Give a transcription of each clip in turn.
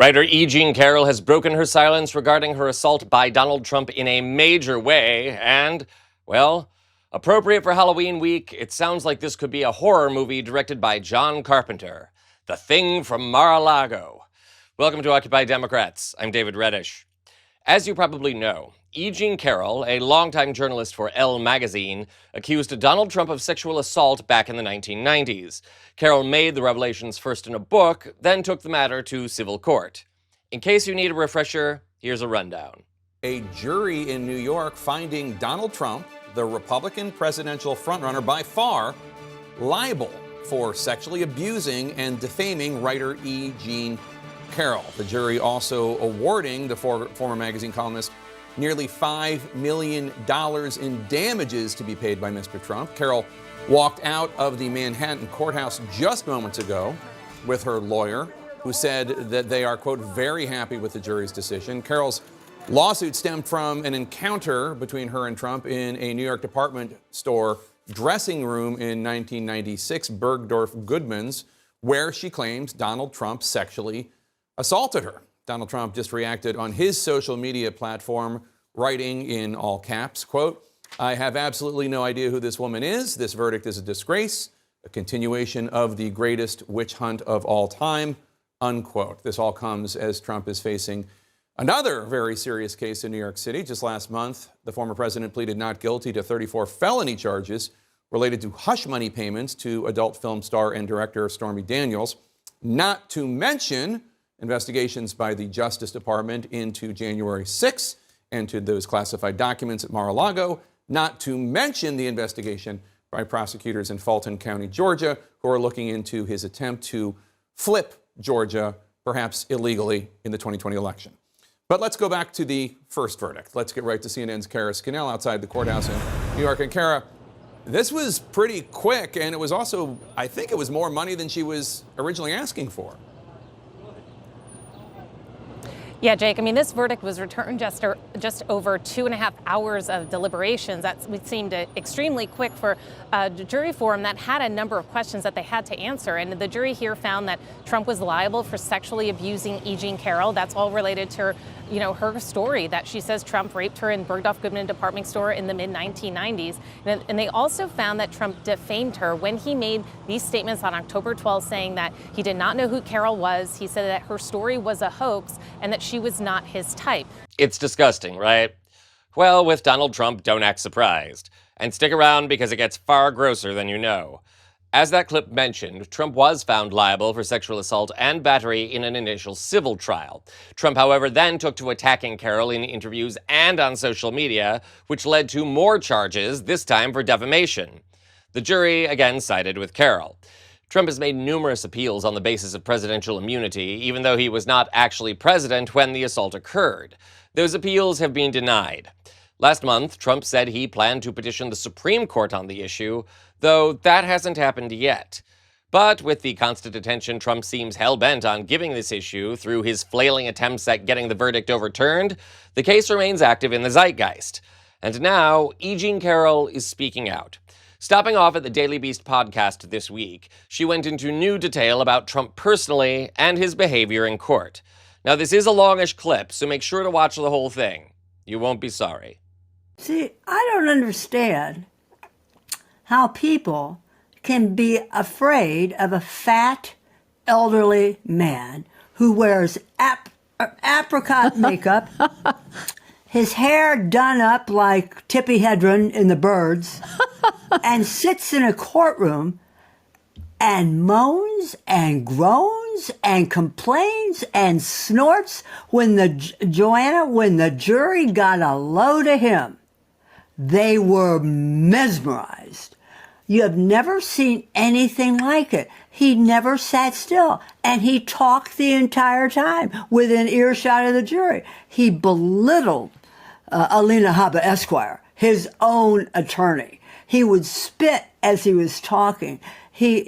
Writer E. Jean Carroll has broken her silence regarding her assault by Donald Trump in a major way, and, well, appropriate for Halloween week, it sounds like this could be a horror movie directed by John Carpenter, The Thing from Mar-a-Lago. Welcome to Occupy Democrats. I'm David Reddish. As you probably know, E. Jean Carroll, a longtime journalist for Elle magazine, accused Donald Trump of sexual assault back in the 1990s. Carroll made the revelations first in a book, then took the matter to civil court. In case you need a refresher, here's a rundown. A jury in New York finding Donald Trump, the Republican presidential frontrunner by far, liable for sexually abusing and defaming writer E. Jean Carroll. The jury also awarding the former magazine columnist nearly $5 million in damages to be paid by Mr. Trump. Carroll walked out of the Manhattan courthouse just moments ago with her lawyer, who said that they are, quote, very happy with the jury's decision. Carroll's lawsuit stemmed from an encounter between her and Trump in a New York department store dressing room in 1996, Bergdorf Goodman's, where she claims Donald Trump sexually assaulted her. Donald Trump just reacted on his social media platform, writing in all caps, quote, "I have absolutely no idea who this woman is. This verdict is a disgrace, a continuation of the greatest witch hunt of all time," unquote. This all comes as Trump is facing another very serious case in New York City. Just last month, the former president pleaded not guilty to 34 felony charges related to hush money payments to adult film star and director Stormy Daniels, not to mention investigations by the Justice Department into January 6th and to those classified documents at Mar-a-Lago, not to mention the investigation by prosecutors in Fulton County, Georgia, who are looking into his attempt to flip Georgia, perhaps illegally, in the 2020 election. But let's go back to the first verdict. Let's get right to CNN's Kara Scannell outside the courthouse in New York. And Kara, this was pretty quick, and it was also, I think it was more money than she was originally asking for. Yeah, Jake, I mean, this verdict was returned just over 2.5 hours of deliberations. That seemed extremely quick for a jury forum that had a number of questions that they had to answer. And the jury here found that Trump was liable for sexually abusing E. Jean Carroll. That's all related to her story that she says Trump raped her in Bergdorf Goodman department store in the mid-1990s. And they also found that Trump defamed her when he made these statements on October 12th, saying that he did not know who Carroll was. He said that her story was a hoax and that she was not his type. It's disgusting, right? Well, with Donald Trump, don't act surprised. And stick around because it gets far grosser than you know. As that clip mentioned, Trump was found liable for sexual assault and battery in an initial civil trial. Trump, however, then took to attacking Carroll in interviews and on social media, which led to more charges, this time for defamation. The jury again sided with Carroll. Trump has made numerous appeals on the basis of presidential immunity, even though he was not actually president when the assault occurred. Those appeals have been denied. Last month, Trump said he planned to petition the Supreme Court on the issue, though that hasn't happened yet. But with the constant attention Trump seems hell-bent on giving this issue through his flailing attempts at getting the verdict overturned, the case remains active in the zeitgeist. And now, E. Jean Carroll is speaking out. Stopping off at the Daily Beast podcast this week, she went into new detail about Trump personally and his behavior in court. Now, this is a longish clip, so make sure to watch the whole thing. You won't be sorry. See, I don't understand how people can be afraid of a fat, elderly man who wears apricot makeup, his hair done up like Tippi Hedren in The Birds, and sits in a courtroom and moans and groans and complains and snorts when the jury got a load of him. They were mesmerized. You have never seen anything like it. He never sat still, and he talked the entire time within earshot of the jury. He belittled Alina Habba Esquire, his own attorney. He would spit as he was talking. He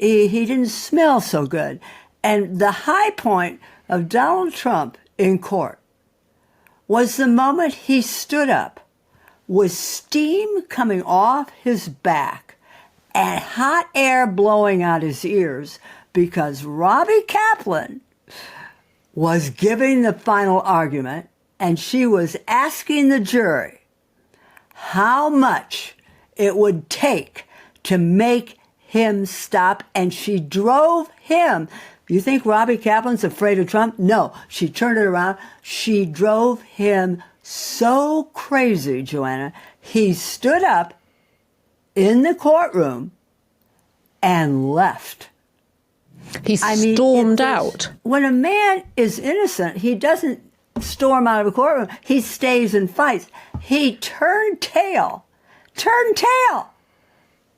didn't smell so good. And the high point of Donald Trump in court was the moment he stood up with steam coming off his back and hot air blowing out his ears because Robbie Kaplan was giving the final argument, and she was asking the jury how much it would take to make him stop, and she drove him. You think Robbie Kaplan's afraid of Trump? No, she turned it around. She drove him so crazy, Joanna. He stood up in the courtroom and left. He stormed out. When a man is innocent, he doesn't storm out of a courtroom. He stays and fights. He turned tail,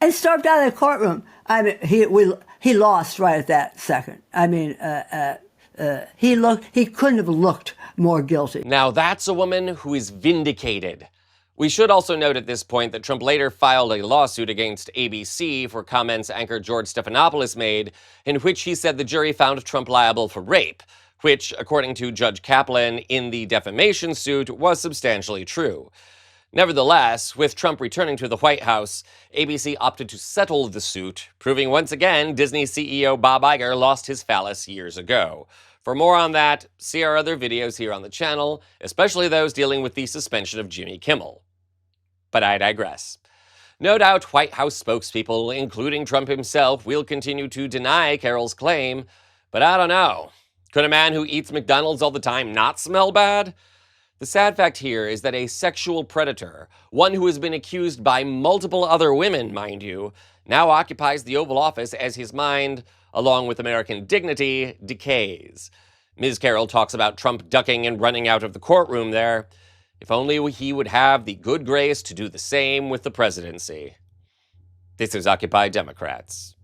and stormed out of the courtroom. I mean, he lost right at that second. I mean, he couldn't have looked more guilty. Now that's a woman who is vindicated. We should also note at this point that Trump later filed a lawsuit against ABC for comments anchor George Stephanopoulos made, in which he said the jury found Trump liable for rape, which, according to Judge Kaplan in the defamation suit, was substantially true. Nevertheless, with Trump returning to the White House, ABC opted to settle the suit, proving once again Disney CEO Bob Iger lost his phallus years ago. For more on that, see our other videos here on the channel, especially those dealing with the suspension of Jimmy Kimmel. But I digress. No doubt White House spokespeople, including Trump himself, will continue to deny Carroll's claim, but I don't know. Could a man who eats McDonald's all the time not smell bad? The sad fact here is that a sexual predator, one who has been accused by multiple other women, mind you, now occupies the Oval Office as his mind, along with American dignity, decays. Ms. Carroll talks about Trump ducking and running out of the courtroom there. If only he would have the good grace to do the same with the presidency. This is Occupy Democrats.